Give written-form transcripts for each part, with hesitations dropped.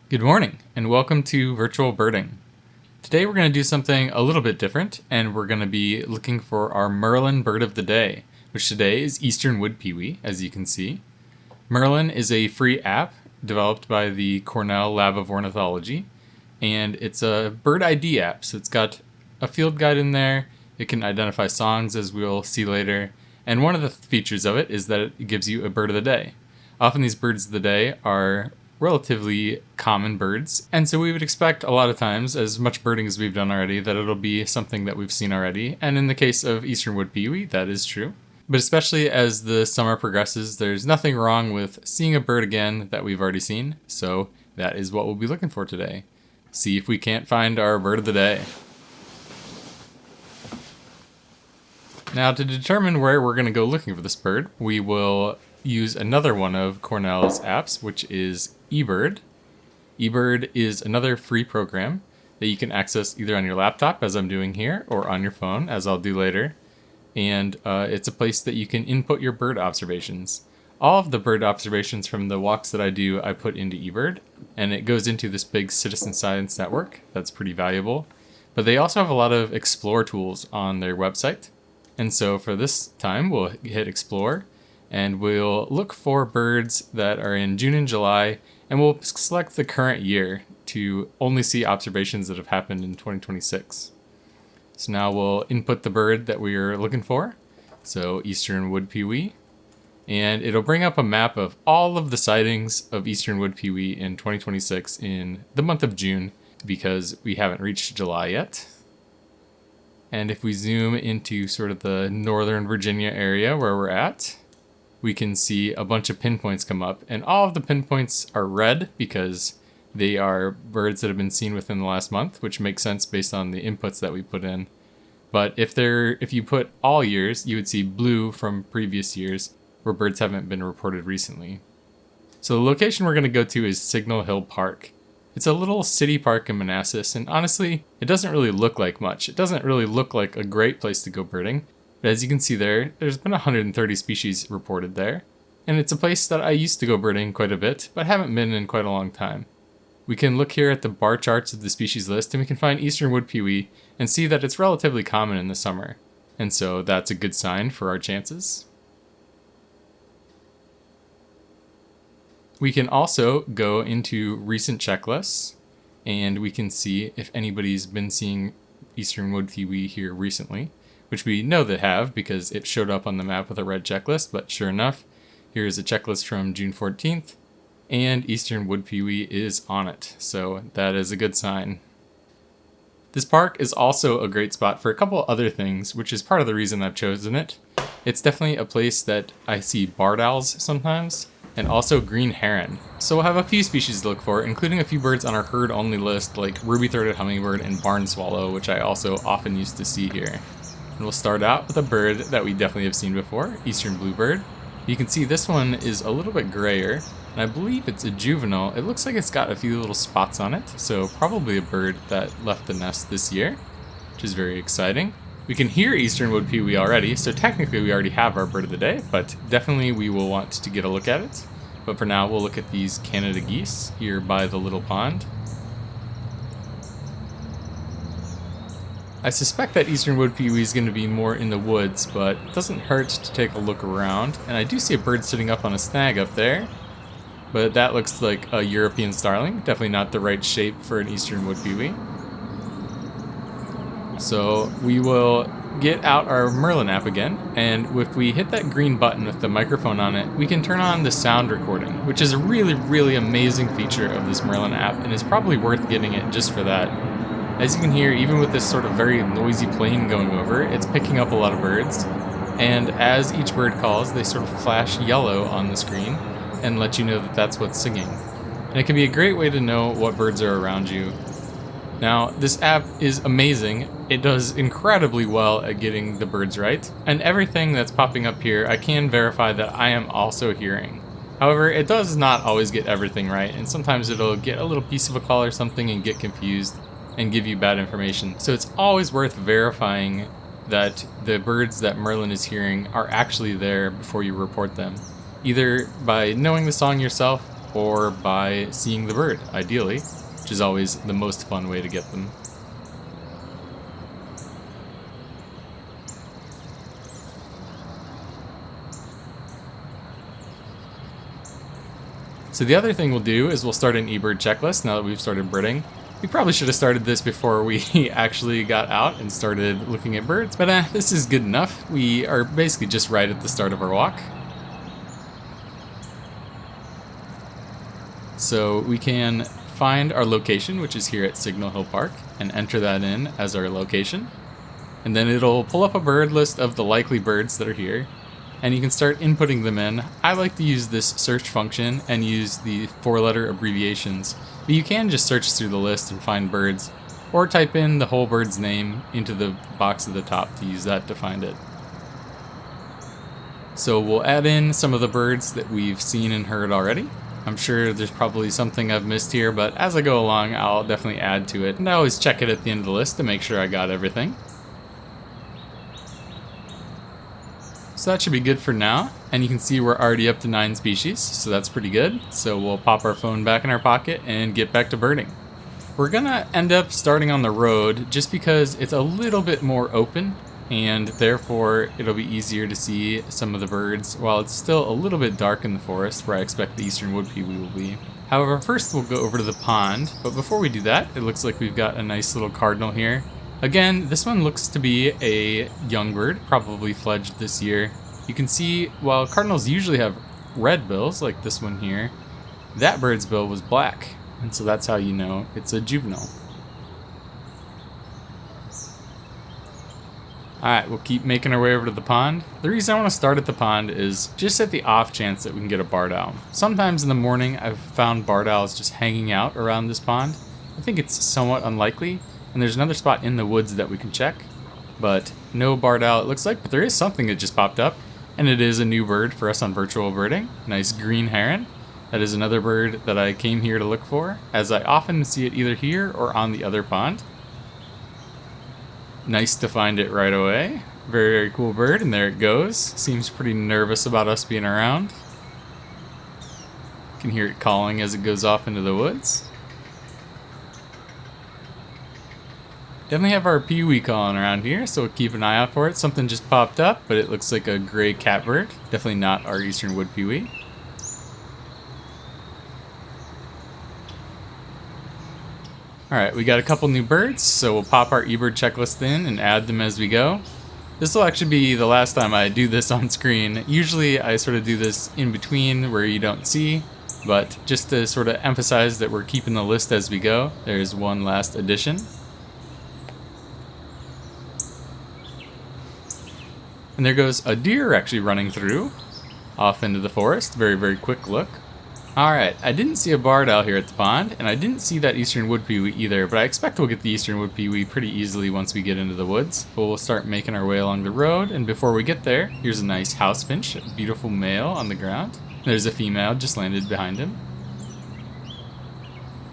Good morning, and welcome to Virtual Birding. Today we're going to do something a little bit different, and we're going to be looking for our Merlin bird of the day, which today is eastern wood pewee, as you can see. Merlin is a free app developed by the Cornell Lab of Ornithology, and it's a bird ID app, so it's got a field guide in there. It can identify songs, as we'll see later, and one of the features of it is that it gives you a bird of the day. Often these birds of the day are relatively common birds, and so we would expect a lot of times, as much birding as we've done already, that it'll be something that we've seen already, and in the case of eastern wood pewee, that is true. But especially as the summer progresses, there's nothing wrong with seeing a bird again that we've already seen, so that is what we'll be looking for today. See if we can't find our bird of the day. Now, to determine where we're going to go looking for this bird, we will use another one of Cornell's apps, which is eBird. eBird is another free program that you can access either on your laptop, as I'm doing here, or on your phone, as I'll do later. And it's a place that you can input your bird observations. All of the bird observations from the walks that I do, I put into eBird, and it goes into this big citizen science network. That's pretty valuable. But they also have a lot of explore tools on their website. And so for this time, we'll hit explore, and we'll look for birds that are in June and July, and we'll select the current year to only see observations that have happened in 2026. So now we'll input the bird that we are looking for, so eastern wood pewee, and it'll bring up a map of all of the sightings of eastern wood pewee in 2026 in the month of June, because we haven't reached July yet. And if we zoom into sort of the northern Virginia area where we're at, we can see a bunch of pinpoints come up, and all of the pinpoints are red because they are birds that have been seen within the last month, which makes sense based on the inputs that we put in. But if you put all years, you would see blue from previous years where birds haven't been reported recently. So the location we're going to go to is Signal Hill Park. It's a little city park in Manassas, and honestly, it doesn't really look like much. It doesn't really look like a great place to go birding. But as you can see there's been 130 species reported there, and it's a place that I used to go birding quite a bit, but haven't been in quite a long time. We can look here at the bar charts of the species list, and we can find eastern wood pewee and see that it's relatively common in the summer, and so that's a good sign for our chances. We can also go into recent checklists, and we can see if anybody's been seeing eastern wood pewee here recently, which we know they have because it showed up on the map with a red checklist, but sure enough, here's a checklist from June 14th, and eastern wood pewee is on it, so that is a good sign. This park is also a great spot for a couple other things, which is part of the reason I've chosen it. It's definitely a place that I see barred owls sometimes, and also green heron. So we'll have a few species to look for, including a few birds on our herd-only list, like ruby-throated hummingbird and barn swallow, which I also often used to see here. And we'll start out with a bird that we definitely have seen before, eastern bluebird. You can see this one is a little bit grayer, and I believe it's a juvenile. It looks like it's got a few little spots on it, so probably a bird that left the nest this year, which is very exciting. We can hear eastern wood pewee already, so technically we already have our bird of the day, but definitely we will want to get a look at it. But for now, we'll look at these Canada geese here by the little pond. I suspect that eastern wood pewee is going to be more in the woods, but it doesn't hurt to take a look around. And I do see a bird sitting up on a snag up there, but that looks like a European starling. Definitely not the right shape for an eastern wood pewee. So we will get out our Merlin app again, and if we hit that green button with the microphone on it, we can turn on the sound recording, which is a really, really amazing feature of this Merlin app, and is probably worth getting it just for that. As you can hear, even with this sort of very noisy plane going over, it's picking up a lot of birds, and as each bird calls, they sort of flash yellow on the screen and let you know that that's what's singing. And it can be a great way to know what birds are around you. Now, this app is amazing. It does incredibly well at getting the birds right, and everything that's popping up here I can verify that I am also hearing. However, it does not always get everything right, and sometimes it'll get a little piece of a call or something and get confused and give you bad information. So it's always worth verifying that the birds that Merlin is hearing are actually there before you report them, either by knowing the song yourself or by seeing the bird, ideally, which is always the most fun way to get them. So the other thing we'll do is we'll start an eBird checklist now that we've started birding. We probably should have started this before we actually got out and started looking at birds, but this is good enough. We are basically just right at the start of our walk. So we can find our location, which is here at Signal Hill Park, and enter that in as our location. And then it'll pull up a bird list of the likely birds that are here, and you can start inputting them in. I like to use this search function and use the 4-letter abbreviations, but you can just search through the list and find birds, or type in the whole bird's name into the box at the top to use that to find it. So we'll add in some of the birds that we've seen and heard already. I'm sure there's probably something I've missed here, but as I go along, I'll definitely add to it. And I always check it at the end of the list to make sure I got everything. So that should be good for now. And you can see we're already up to 9 species, so that's pretty good. So we'll pop our phone back in our pocket and get back to birding. We're gonna end up starting on the road just because it's a little bit more open, and therefore it'll be easier to see some of the birds while it's still a little bit dark in the forest where I expect the eastern wood pewee will be. However, first we'll go over to the pond, but before we do that, it looks like we've got a nice little cardinal here. Again, this one looks to be a young bird, probably fledged this year. You can see while cardinals usually have red bills, like this one here, that bird's bill was black, and so that's how you know it's a juvenile. Alright, we'll keep making our way over to the pond. The reason I want to start at the pond is just at the off chance that we can get a barred owl. Sometimes in the morning I've found barred owls just hanging out around this pond. I think it's somewhat unlikely, and there's another spot in the woods that we can check, but no barred owl it looks like, but there is something that just popped up, and it is a new bird for us on virtual birding. Nice green heron. That is another bird that I came here to look for, as I often see it either here or on the other pond. Nice to find it right away. Very, very cool bird, and there it goes. Seems pretty nervous about us being around. You can hear it calling as it goes off into the woods. Definitely have our pewee calling around here, so we'll keep an eye out for it. Something just popped up, but it looks like a gray catbird. Definitely not our eastern wood pewee. Alright, we got a couple new birds, so we'll pop our eBird checklist in and add them as we go. This will actually be the last time I do this on screen. Usually I sort of do this in between where you don't see, but just to sort of emphasize that we're keeping the list as we go, there's one last addition. And there goes a deer actually running through, off into the forest. Very, very quick look. Alright, I didn't see a barred owl here at the pond, and I didn't see that eastern wood pewee either, but I expect we'll get the eastern wood pewee pretty easily once we get into the woods. But we'll start making our way along the road, and before we get there, here's a nice house finch, a beautiful male on the ground. There's a female just landed behind him.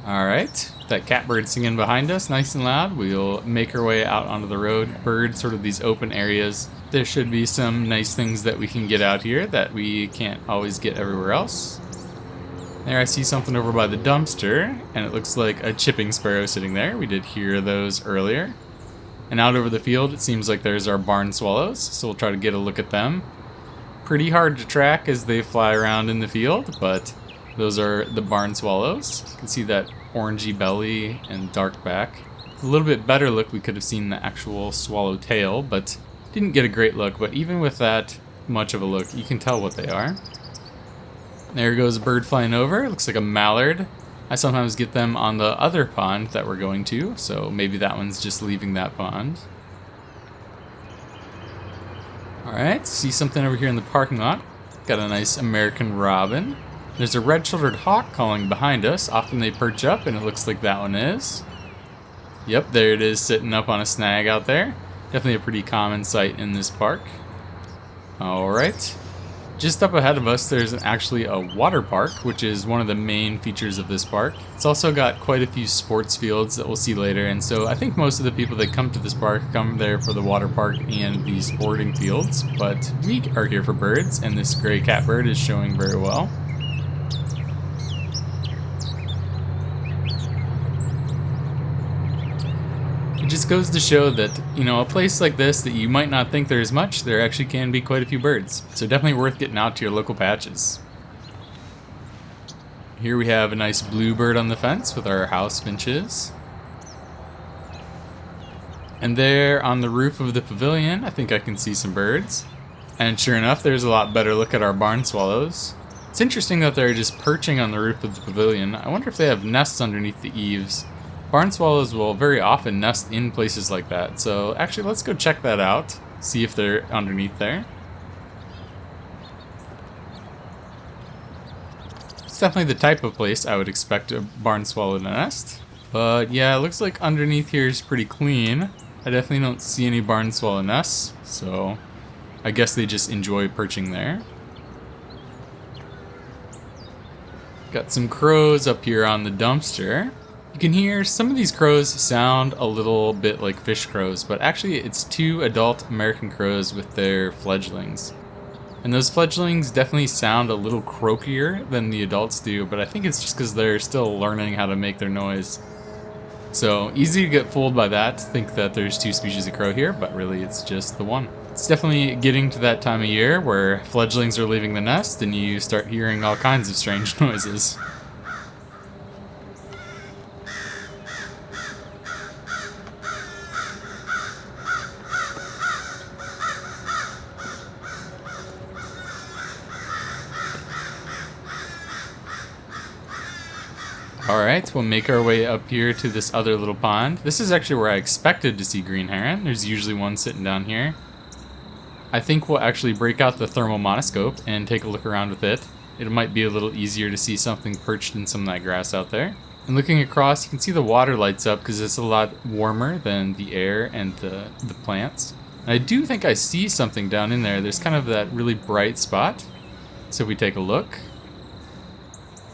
Alright, that catbird singing behind us, nice and loud. We'll make our way out onto the road. Bird, sort of these open areas. There should be some nice things that we can get out here that we can't always get everywhere else. There I see something over by the dumpster, and it looks like a chipping sparrow sitting there. We did hear those earlier. And out over the field, it seems like there's our barn swallows, so we'll try to get a look at them. Pretty hard to track as they fly around in the field, but those are the barn swallows. You can see that orangey belly and dark back. A little bit better look, we could have seen the actual swallow tail, but Didn't get a great look, but even with that much of a look, you can tell what they are. There goes a bird flying over. Looks like a mallard. I sometimes get them on the other pond that we're going to, so maybe that one's just leaving that pond. Alright, see something over here in the parking lot. Got a nice American robin. There's a red-shouldered hawk calling behind us. Often they perch up, and it looks like that one is. Yep, there it is sitting up on a snag out there. Definitely a pretty common sight in this park. Alright. Just up ahead of us, there's actually a water park, which is one of the main features of this park. It's also got quite a few sports fields that we'll see later, and so I think most of the people that come to this park come there for the water park and the sporting fields, but we are here for birds, and this gray catbird is showing very well. It just goes to show that, you know, a place like this that you might not think there's much, there actually can be quite a few birds. So definitely worth getting out to your local patches. Here we have a nice bluebird on the fence with our house finches. And there on the roof of the pavilion, I think I can see some birds. And sure enough, there's a lot better look at our barn swallows. It's interesting that they're just perching on the roof of the pavilion. I wonder if they have nests underneath the eaves. Barn swallows will very often nest in places like that, so actually let's go check that out, see if they're underneath there. It's definitely the type of place I would expect a barn swallow to nest, but yeah, it looks like underneath here is pretty clean. I definitely don't see any barn swallow nests, so I guess they just enjoy perching there. Got some crows up here on the dumpster. You can hear some of these crows sound a little bit like fish crows, but actually it's two adult American crows with their fledglings. And those fledglings definitely sound a little croakier than the adults do, but I think it's just because they're still learning how to make their noise. So easy to get fooled by that, think that there's two species of crow here, but really it's just the one. It's definitely getting to that time of year where fledglings are leaving the nest and you start hearing all kinds of strange noises. Alright, we'll make our way up here to this other little pond. This is actually where I expected to see green heron. There's usually one sitting down here. I think we'll actually break out the thermal monoscope and take a look around with it. It might be a little easier to see something perched in some of that grass out there. And looking across, you can see the water lights up because it's a lot warmer than the air and the plants. And I do think I see something down in there. There's kind of that really bright spot. So if we take a look.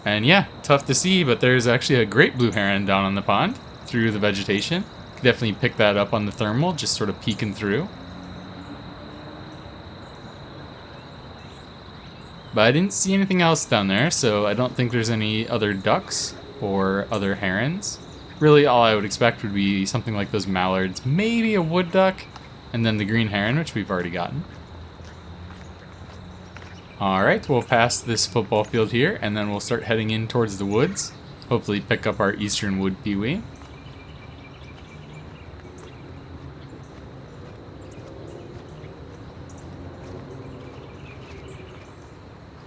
And yeah, tough to see, but there's actually a great blue heron down on the pond through the vegetation. You can definitely pick that up on the thermal, just sort of peeking through. But I didn't see anything else down there, so I don't think there's any other ducks or other herons. Really, all I would expect would be something like those mallards, maybe a wood duck, and then the green heron, which we've already gotten. Alright, we'll pass this football field here, and then we'll start heading in towards the woods. Hopefully pick up our eastern wood pewee.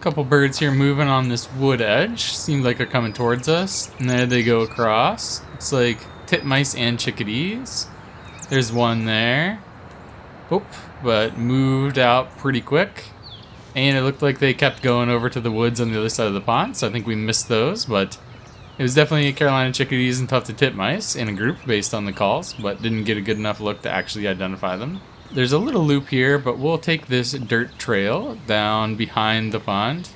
Couple birds here moving on this wood edge. Seems like they're coming towards us. And there they go across. Looks like titmice and chickadees. There's one there. Oop, but moved out pretty quick. And it looked like they kept going over to the woods on the other side of the pond, so I think we missed those, but it was definitely Carolina chickadees and tufted titmice in a group based on the calls, but didn't get a good enough look to actually identify them. There's a little loop here, but we'll take this dirt trail down behind the pond.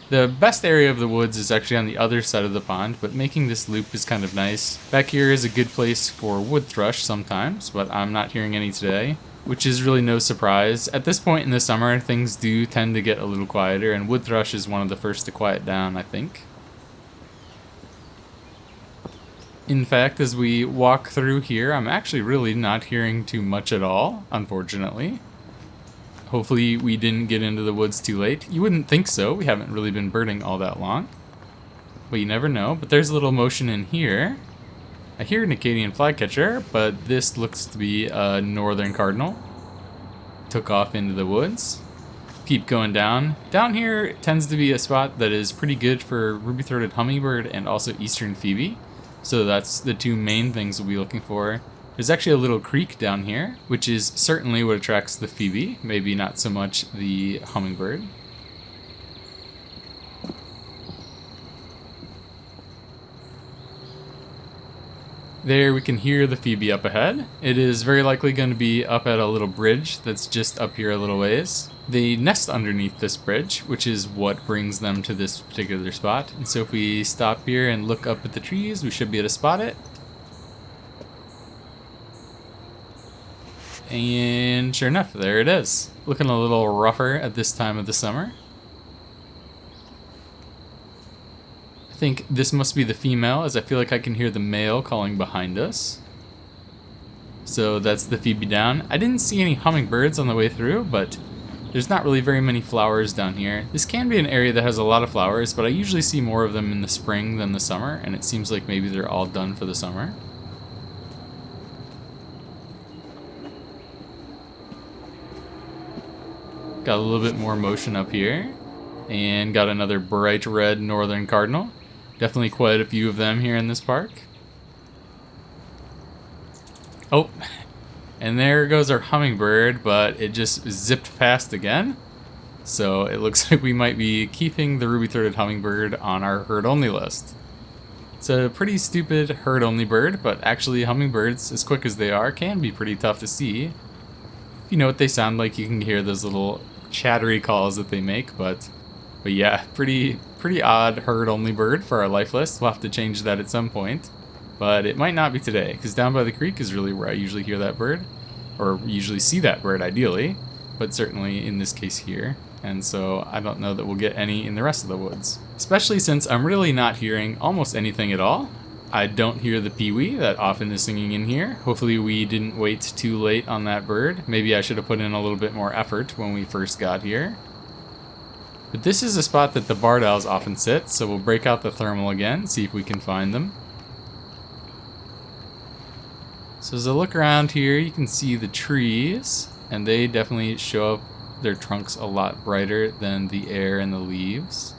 The best area of the woods is actually on the other side of the pond, but making this loop is kind of nice. Back here is a good place for wood thrush sometimes, but I'm not hearing any today, which is really no surprise. At this point in the summer, things do tend to get a little quieter, and wood thrush is one of the first to quiet down, I think. In fact, as we walk through here, I'm actually really not hearing too much at all, unfortunately. Hopefully we didn't get into the woods too late. You wouldn't think so. We haven't really been birding all that long. But you never know. But there's a little motion in here. I hear an Acadian flycatcher, but this looks to be a northern cardinal. took off into the woods. Keep going down. Down here tends to be a spot that is pretty good for ruby-throated hummingbird and also eastern phoebe. So that's the two main things we'll be looking for. There's actually a little creek down here, which is certainly what attracts the phoebe, maybe not so much the hummingbird. There we can hear the phoebe up ahead. It is very likely going to be up at a little bridge that's just up here a little ways. They nest underneath this bridge, which is what brings them to this particular spot. And so if we stop here and look up at the trees, we should be able to spot it. And sure enough, there it is. Looking a little rougher at this time of the summer. I think this must be the female, as I feel like I can hear the male calling behind us. So that's the phoebe down. I didn't see any hummingbirds on the way through, but there's not really very many flowers down here. This can be an area that has a lot of flowers, but I usually see more of them in the spring than the summer, and it seems like maybe they're all done for the summer. Got a little bit more motion up here, and got another bright red northern cardinal. Definitely quite a few of them here in this park. Oh, and there goes our hummingbird, but it just zipped past again. So it looks like we might be keeping the ruby-throated hummingbird on our herd-only list. It's a pretty stupid herd-only bird, but actually hummingbirds, as quick as they are, can be pretty tough to see. If you know what they sound like, you can hear those little chattery calls that they make, but yeah, pretty odd herd-only bird for our life list. We'll have to change that at some point, but it might not be today, because down by the creek is really where I usually hear that bird, or usually see that bird ideally, but certainly in this case here. And so I don't know that we'll get any in the rest of the woods, especially since I'm really not hearing almost anything at all. I don't hear the peewee that often is singing in here. Hopefully we didn't wait too late on that bird. Maybe I should have put in a little bit more effort when we first got here. But this is a spot that the barred owls often sit, so we'll break out the thermal again, see if we can find them. So as I look around here, you can see the trees, and they definitely show up their trunks a lot brighter than the air and the leaves.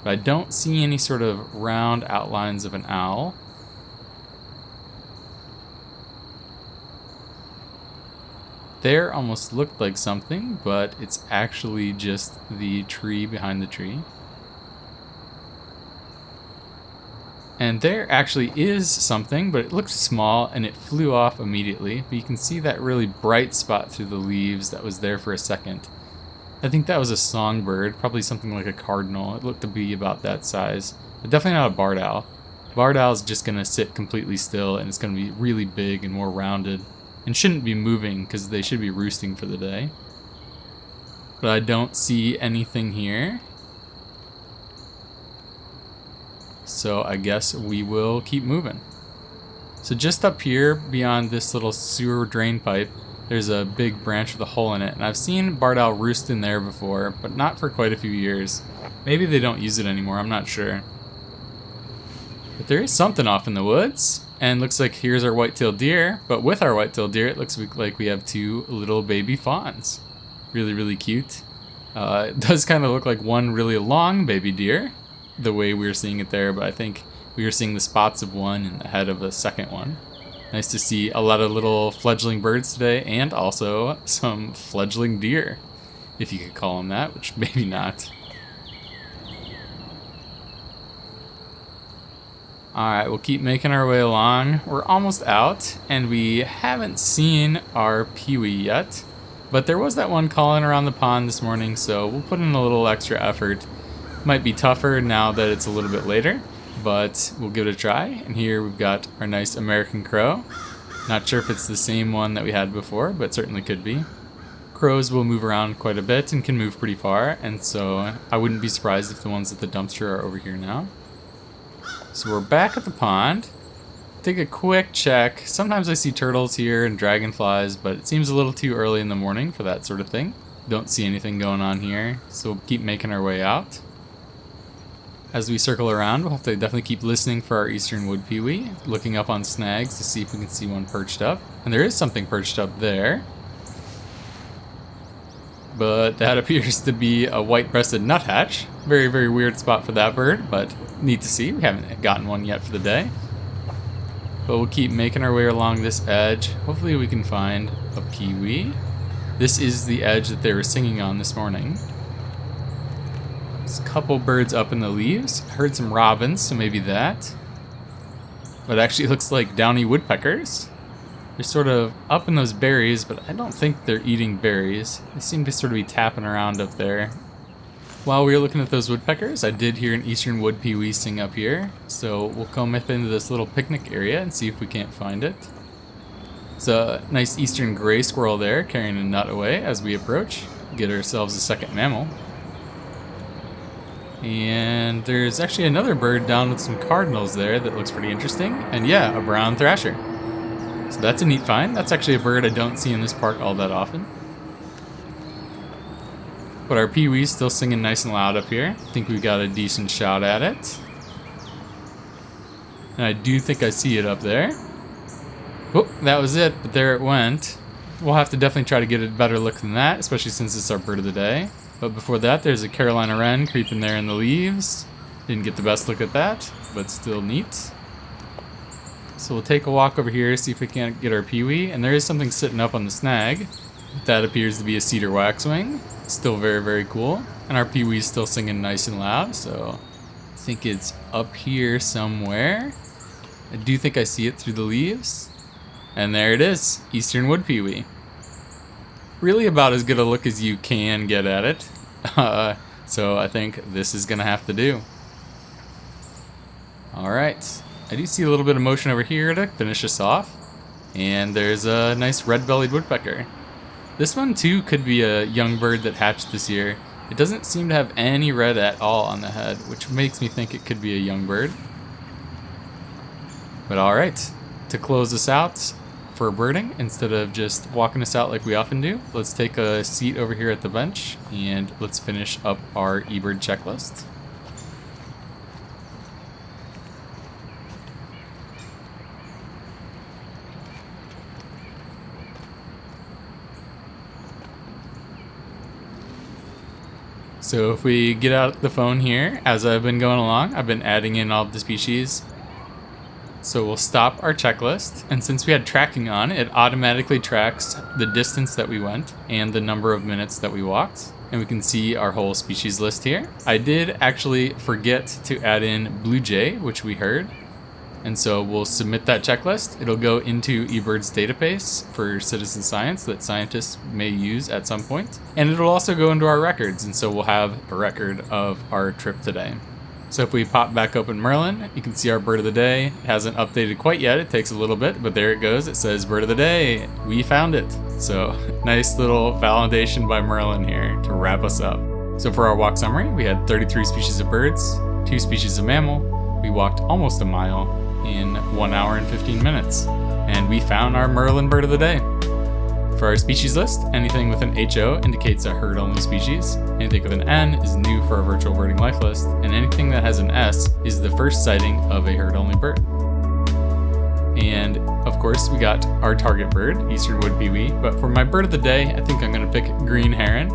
But I don't see any sort of round outlines of an owl. There almost looked like something, but it's actually just the tree behind the tree. And there actually is something, but it looked small and it flew off immediately. But you can see that really bright spot through the leaves that was there for a second. I think that was a songbird, probably something like a cardinal. It looked to be about that size, but definitely not a barred owl. Barred owl is just going to sit completely still, and it's going to be really big and more rounded, and shouldn't be moving because they should be roosting for the day. But I don't see anything here. So I guess we will keep moving. So just up here, beyond this little sewer drain pipe, there's a big branch with a hole in it, and I've seen barred owl roost in there before, but not for quite a few years. Maybe they don't use it anymore, I'm not sure. But there is something off in the woods, and looks like here's our white-tailed deer, but with our white-tailed deer, it looks like we have two little baby fawns. Really, really cute. It does kind of look like one really long baby deer, the way we were seeing it there, but I think we were seeing the spots of one in the head of a second one. Nice to see a lot of little fledgling birds today, and also some fledgling deer, if you could call them that, which maybe not. Alright, we'll keep making our way along. We're almost out, and we haven't seen our peewee yet, but there was that one calling around the pond this morning, so we'll put in a little extra effort. Might be tougher now that it's a little bit later, but we'll give it a try. And here we've got our nice American crow. Not sure if it's the same one that we had before, but certainly could be. Crows will move around quite a bit and can move pretty far, and so I wouldn't be surprised if the ones at the dumpster are over here now. So we're back at the pond. Take a quick check. Sometimes I see turtles here and dragonflies, but it seems a little too early in the morning for that sort of thing. Don't see anything going on here, so we'll keep making our way out. As we circle around, we'll have to definitely keep listening for our eastern wood peewee, looking up on snags to see if we can see one perched up. And there is something perched up there. but that appears to be a white-breasted nuthatch. Very, very weird spot for that bird, but neat to see. We haven't gotten one yet for the day. But we'll keep making our way along this edge. Hopefully we can find a peewee. This is the edge that they were singing on this morning. There's a couple birds up in the leaves. I heard some robins, so maybe that. But it actually looks like downy woodpeckers. They're sort of up in those berries, but I don't think they're eating berries. They seem to sort of be tapping around up there. While we were looking at those woodpeckers, I did hear an eastern wood peewee sing up here. So we'll come up into this little picnic area and see if we can't find it. It's a nice eastern gray squirrel there, carrying a nut away as we approach. Get ourselves a second mammal. And there's actually another bird down with some cardinals there that looks pretty interesting. And yeah, a brown thrasher. So that's a neat find. That's actually a bird I don't see in this park all that often. But our peewee's still singing nice and loud up here. I think we got a decent shot at it. And I do think I see it up there. Oh, that was it, but there it went. We'll have to definitely try to get a better look than that, especially since it's our bird of the day. But before that, there's a Carolina wren creeping there in the leaves. Didn't get the best look at that, but still neat. So we'll take a walk over here, see if we can't get our peewee. And there is something sitting up on the snag. That appears to be a cedar waxwing. Still very, very cool. And our peewee's still singing nice and loud, so I think it's up here somewhere. I do think I see it through the leaves. And there it is, eastern wood peewee. Really about as good a look as you can get at it. So I think this is gonna have to do. Alright, I do see a little bit of motion over here to finish us off. And there's a nice red-bellied woodpecker. This one too could be a young bird that hatched this year. It doesn't seem to have any red at all on the head, which makes me think it could be a young bird. But alright, to close this out for birding, instead of just walking us out like we often do, let's take a seat over here at the bench and let's finish up our eBird checklist. So if we get out the phone here, as I've been going along, I've been adding in all of the species. So we'll stop our checklist, and since we had tracking on, it automatically tracks the distance that we went and the number of minutes that we walked. And we can see our whole species list here. I did actually forget to add in blue jay, which we heard. And so we'll submit that checklist. It'll go into eBird's database for citizen science that scientists may use at some point. And it'll also go into our records, and so we'll have a record of our trip today. So if we pop back open Merlin, you can see our bird of the day. It hasn't updated quite yet, it takes a little bit, but there it goes. It says bird of the day, we found it. So nice little validation by Merlin here to wrap us up. So for our walk summary, we had 33 species of birds, 2 species of mammal. We walked almost a mile in 1 hour and 15 minutes. And we found our Merlin bird of the day. For our species list, anything with an HO indicates a herd-only species, anything with an N is new for our virtual birding life list, and anything that has an S is the first sighting of a herd-only bird. And of course, we got our target bird, eastern wood peewee, but for my bird of the day, I think I'm gonna pick green heron,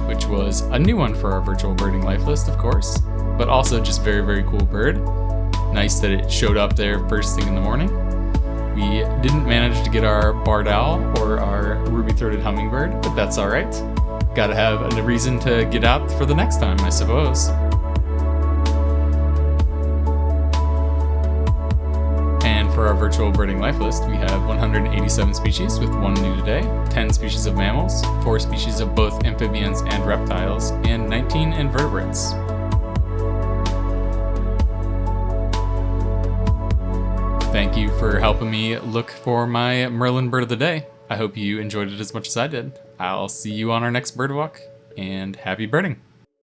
which was a new one for our virtual birding life list, of course, but also just very, very cool bird. Nice that it showed up there first thing in the morning. We didn't manage to get our barred owl or our ruby-throated hummingbird, but that's all right. Gotta have a reason to get out for the next time, I suppose. And for our virtual birding life list, we have 187 species with 1 new today, 10 species of mammals, 4 species of both amphibians and reptiles, and 19 invertebrates. Thank you for helping me look for my Merlin bird of the day. I hope you enjoyed it as much as I did. I'll see you on our next bird walk, and happy birding.